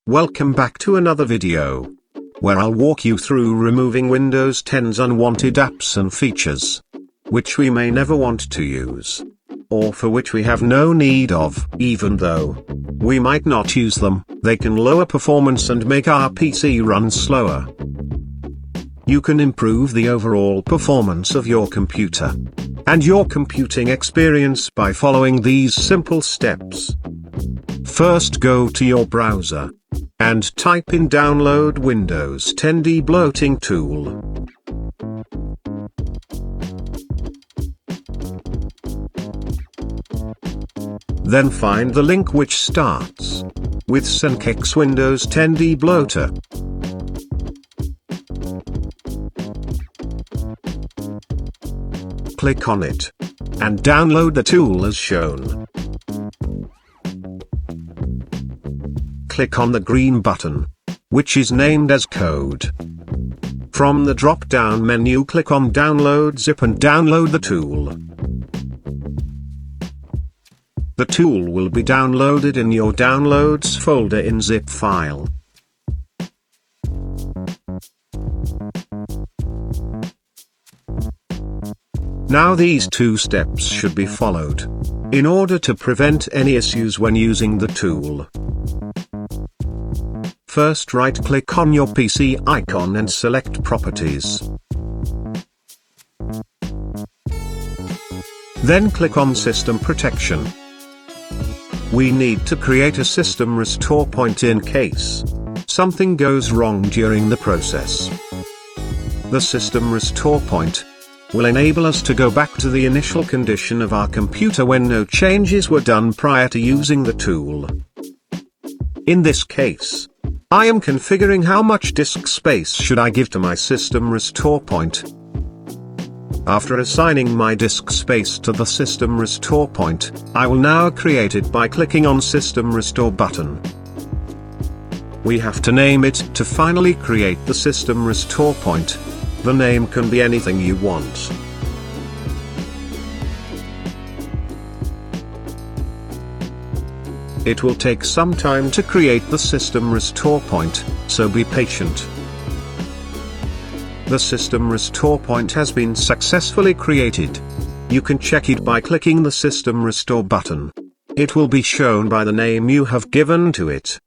Welcome back to another video, where I'll walk you through removing Windows 10's unwanted apps and features, which we may never want to use, or for which we have no need of. Even though we might not use them, they can lower performance and make our PC run slower. You can improve the overall performance of your computer and your computing experience by following these simple steps. First, go to your browser and type in download Windows 10 Debloating tool. Then find the link which starts with SNCX Windows 10 Debloater. Click on it and download the tool as shown. Click on the green button, which is named as code. From the drop-down menu, click on Download Zip and download the tool. The tool will be downloaded in your Downloads folder in zip file. Now these two steps should be followed in order to prevent any issues when using the tool. First, right-click on your PC icon and select Properties. Then click on System Protection. We need to create a system restore point in case something goes wrong during the process. The system restore point will enable us to go back to the initial condition of our computer when no changes were done prior to using the tool. In this case, I am configuring how much disk space should I give to my system restore point. After assigning my disk space to the system restore point, I will now create it by clicking on System Restore button. We have to name it to finally create the system restore point. The name can be anything you want. It will take some time to create the system restore point, so be patient. The system restore point has been successfully created. You can check it by clicking the System Restore button. It will be shown by the name you have given to it.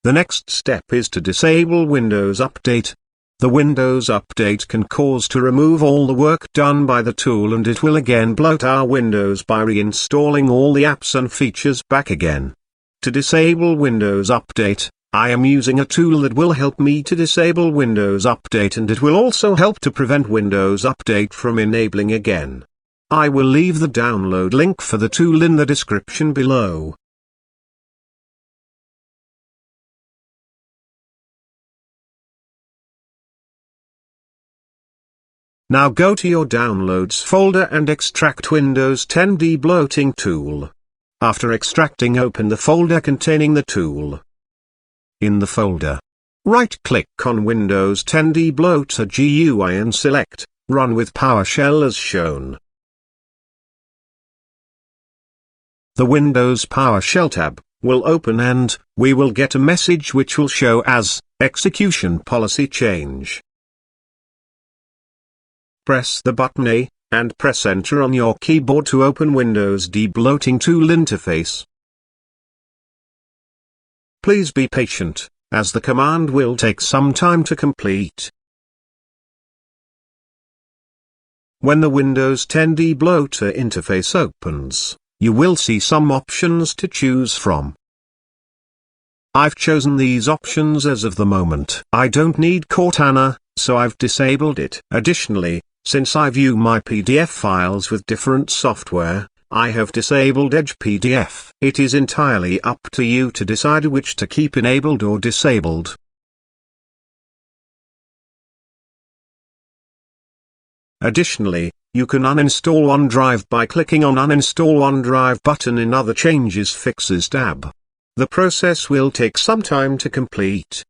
The next step is to disable Windows Update. The Windows Update can cause to remove all the work done by the tool, and it will again bloat our Windows by reinstalling all the apps and features back again. To disable Windows Update, I am using a tool that will help me to disable Windows Update, and it will also help to prevent Windows Update from enabling again. I will leave the download link for the tool in the description below. Now go to your Downloads folder and extract Windows 10 Debloating tool. After extracting, open the folder containing the tool. In the folder, right-click on Windows 10 Debloater GUI and select Run with PowerShell as shown. The Windows PowerShell tab will open and we will get a message which will show as Execution Policy Change. Press the button A, and press Enter on your keyboard to open Windows Debloating tool interface. Please be patient, as the command will take some time to complete. When the Windows 10 Debloater interface opens, you will see some options to choose from. I've chosen these options as of the moment. I don't need Cortana, so I've disabled it. Additionally, since I view my PDF files with different software, I have disabled Edge PDF. It is entirely up to you to decide which to keep enabled or disabled. Additionally, you can uninstall OneDrive by clicking on Uninstall OneDrive button in Other Changes Fixes tab. The process will take some time to complete.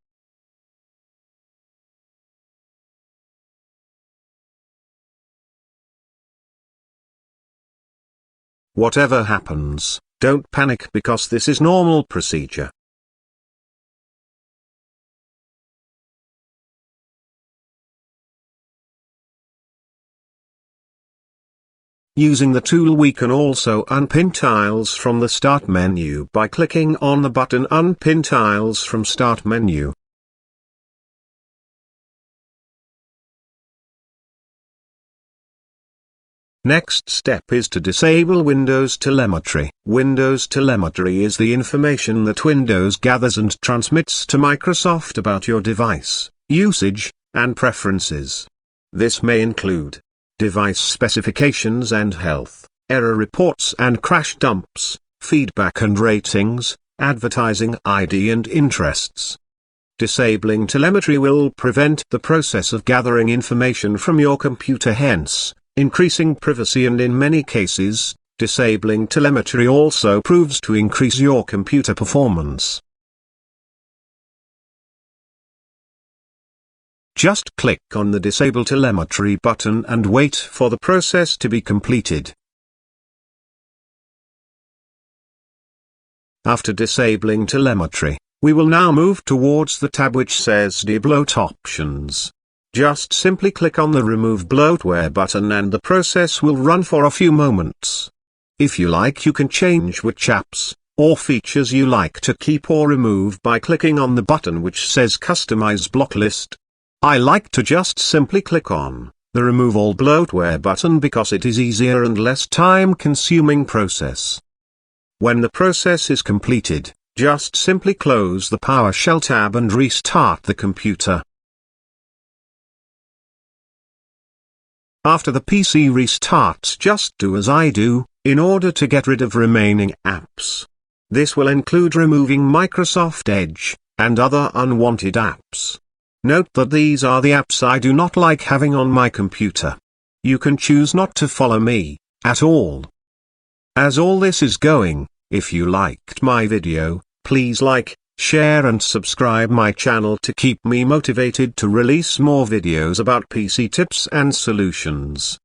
Whatever happens, don't panic because this is normal procedure. Using the tool, we can also unpin tiles from the Start menu by clicking on the button Unpin Tiles from Start menu. Next step is to disable Windows Telemetry. Windows Telemetry is the information that Windows gathers and transmits to Microsoft about your device, usage, and preferences. This may include device specifications and health, error reports and crash dumps, feedback and ratings, advertising ID and interests. Disabling telemetry will prevent the process of gathering information from your computer, hence increasing privacy, and in many cases, disabling telemetry also proves to increase your computer performance. Just click on the Disable Telemetry button and wait for the process to be completed. After disabling telemetry, we will now move towards the tab which says Debloat Options. Just simply click on the Remove Bloatware button and the process will run for a few moments. If you like, you can change which apps or features you like to keep or remove by clicking on the button which says Customize Block List. I like to just simply click on the Remove All Bloatware button because it is easier and less time-consuming process. When the process is completed, just simply close the PowerShell tab and restart the computer. After the PC restarts, just do as I do, in order to get rid of remaining apps. This will include removing Microsoft Edge and other unwanted apps. Note that these are the apps I do not like having on my computer. You can choose not to follow me at all. As all this is going, if you liked my video, please like, share and subscribe my channel to keep me motivated to release more videos about PC tips and solutions.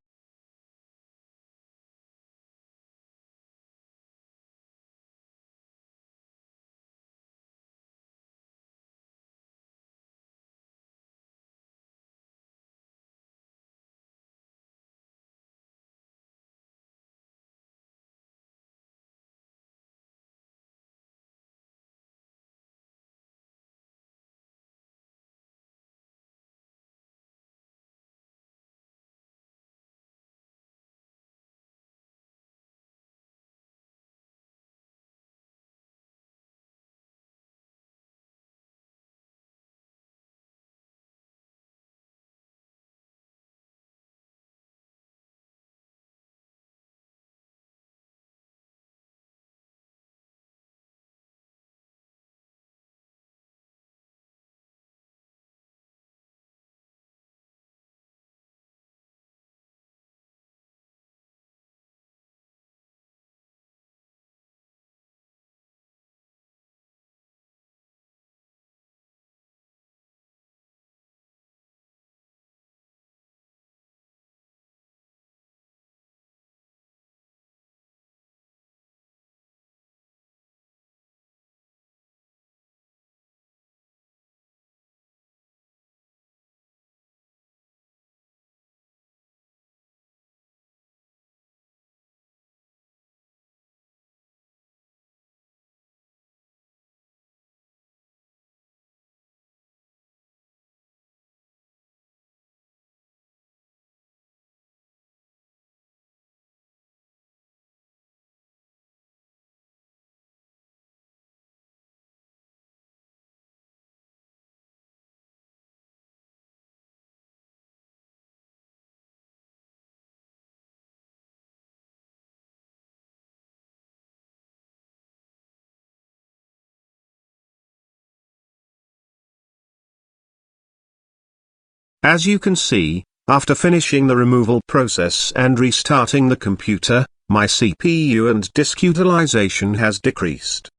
As you can see, after finishing the removal process and restarting the computer, my CPU and disk utilization has decreased.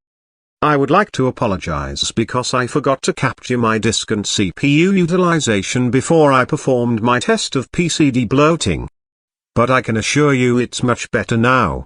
I would like to apologize because I forgot to capture my disk and CPU utilization before I performed my test of PC debloating. But I can assure you it's much better now.